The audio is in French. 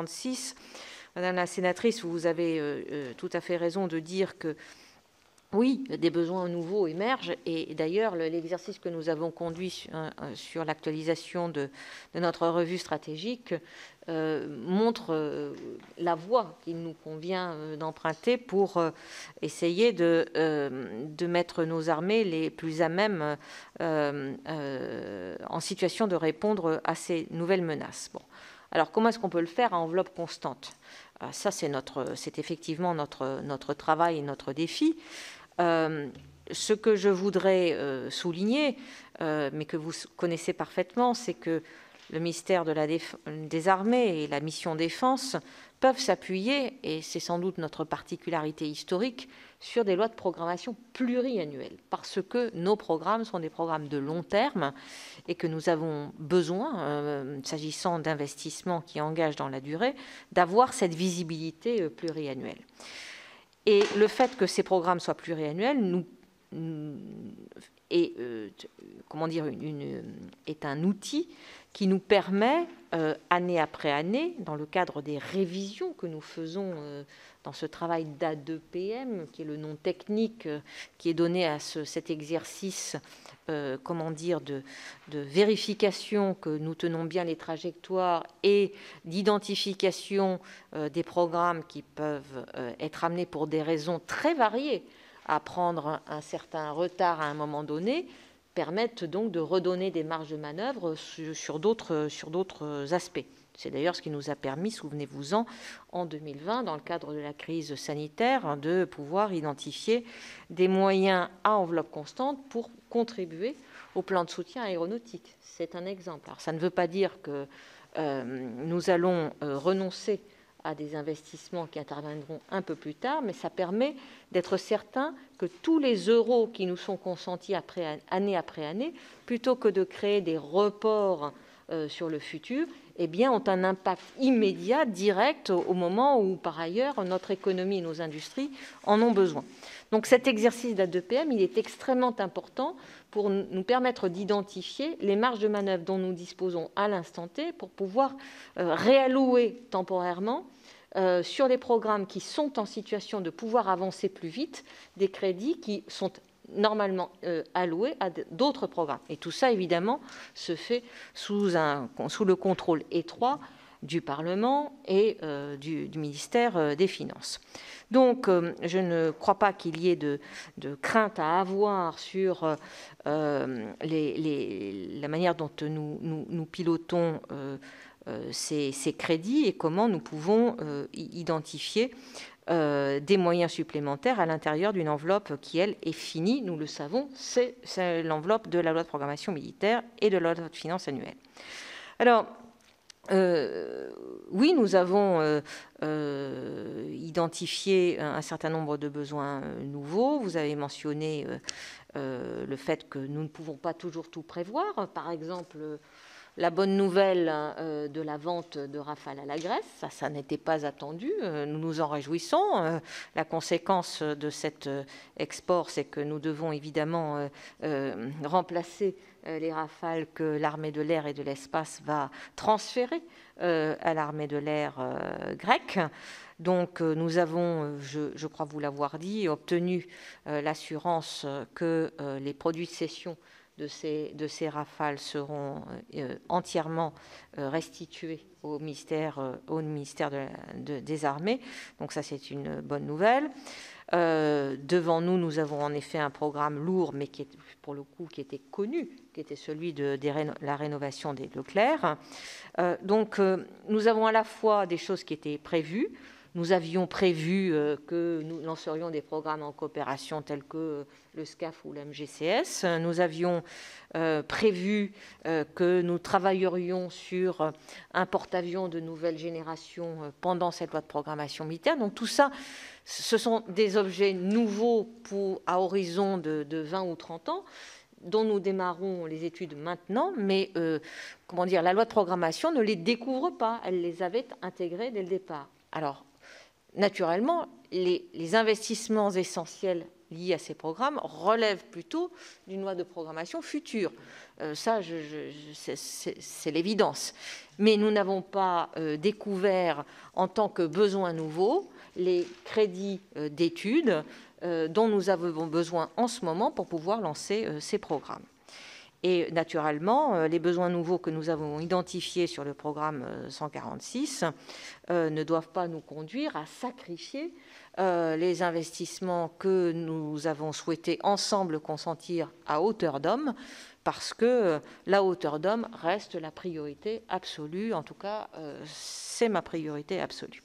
56. Madame la sénatrice, vous avez tout à fait raison de dire que oui, des besoins nouveaux émergent et d'ailleurs l'exercice que nous avons conduit sur l'actualisation de notre revue stratégique montre la voie qu'il nous convient d'emprunter pour essayer de mettre nos armées les plus à même en situation de répondre à ces nouvelles menaces. Bon. Alors comment est-ce qu'on peut le faire à enveloppe constante? Ça, c'est effectivement notre travail et notre défi. Ce que je voudrais souligner, mais que vous connaissez parfaitement, c'est que le ministère des Armées et la mission Défense peuvent s'appuyer, et c'est sans doute notre particularité historique, sur des lois de programmation pluriannuelles, parce que nos programmes sont des programmes de long terme et que nous avons besoin, s'agissant d'investissements qui engagent dans la durée, d'avoir cette visibilité pluriannuelle. Et le fait que ces programmes soient pluriannuels est un outil qui nous permet, année après année, dans le cadre des révisions que nous faisons dans ce travail d'A2PM, qui est le nom technique qui est donné à cet exercice de vérification que nous tenons bien les trajectoires et d'identification des programmes qui peuvent être amenés pour des raisons très variées à prendre un certain retard à un moment donné, permettent donc de redonner des marges de manœuvre sur d'autres aspects. C'est d'ailleurs ce qui nous a permis, souvenez-vous-en, en 2020, dans le cadre de la crise sanitaire, de pouvoir identifier des moyens à enveloppe constante pour contribuer au plan de soutien aéronautique. C'est un exemple. Alors, ça ne veut pas dire que nous allons renoncer à des investissements qui interviendront un peu plus tard, mais ça permet d'être certain que tous les euros qui nous sont consentis année après année, plutôt que de créer des reports sur le futur, eh bien, ont un impact immédiat, direct, au moment où, par ailleurs, notre économie et nos industries en ont besoin. Donc cet exercice d'A2PM, il est extrêmement important pour nous permettre d'identifier les marges de manœuvre dont nous disposons à l'instant T pour pouvoir réallouer temporairement sur les programmes qui sont en situation de pouvoir avancer plus vite des crédits qui sont normalement alloués à d'autres programmes. Et tout ça, évidemment, se fait sous le contrôle étroit du Parlement et du ministère des Finances. Donc, je ne crois pas qu'il y ait de crainte à avoir sur la manière dont nous pilotons ces crédits et comment nous pouvons identifier des moyens supplémentaires à l'intérieur d'une enveloppe qui, elle, est finie. Nous le savons, c'est l'enveloppe de la loi de programmation militaire et de la loi de finances annuelle. Alors, oui, nous avons identifié un certain nombre de besoins nouveaux. Vous avez mentionné le fait que nous ne pouvons pas toujours tout prévoir. Par exemple, la bonne nouvelle de la vente de Rafale à la Grèce, ça n'était pas attendu, nous nous en réjouissons. La conséquence de cet export, c'est que nous devons évidemment remplacer les Rafales que l'armée de l'air et de l'espace va transférer à l'armée de l'air grecque. Donc nous avons, je crois vous l'avoir dit, obtenu l'assurance que les produits de cession de ces Rafales seront entièrement restitués au ministère des Armées. Donc ça, c'est une bonne nouvelle. Devant nous, nous avons en effet un programme lourd, mais qui est, pour le coup, qui était connu, qui était celui de la rénovation des Leclerc. Donc nous avons à la fois des choses qui étaient prévues. Nous avions prévu que nous lancerions des programmes en coopération tels que le SCAF ou l'MGCS. Nous avions prévu que nous travaillerions sur un porte-avions de nouvelle génération pendant cette loi de programmation militaire. Donc tout ça, ce sont des objets nouveaux à horizon de 20 ou 30 ans dont nous démarrons les études maintenant, mais la loi de programmation ne les découvre pas. Elle les avait intégrés dès le départ. Alors, naturellement, les investissements essentiels liées à ces programmes relèvent plutôt d'une loi de programmation future. Ça, c'est l'évidence. Mais nous n'avons pas découvert en tant que besoin nouveau les crédits d'études dont nous avons besoin en ce moment pour pouvoir lancer ces programmes. Et naturellement, les besoins nouveaux que nous avons identifiés sur le programme 146 ne doivent pas nous conduire à sacrifier les investissements que nous avons souhaité ensemble consentir à hauteur d'homme, parce que la hauteur d'homme reste la priorité absolue. En tout cas, c'est ma priorité absolue.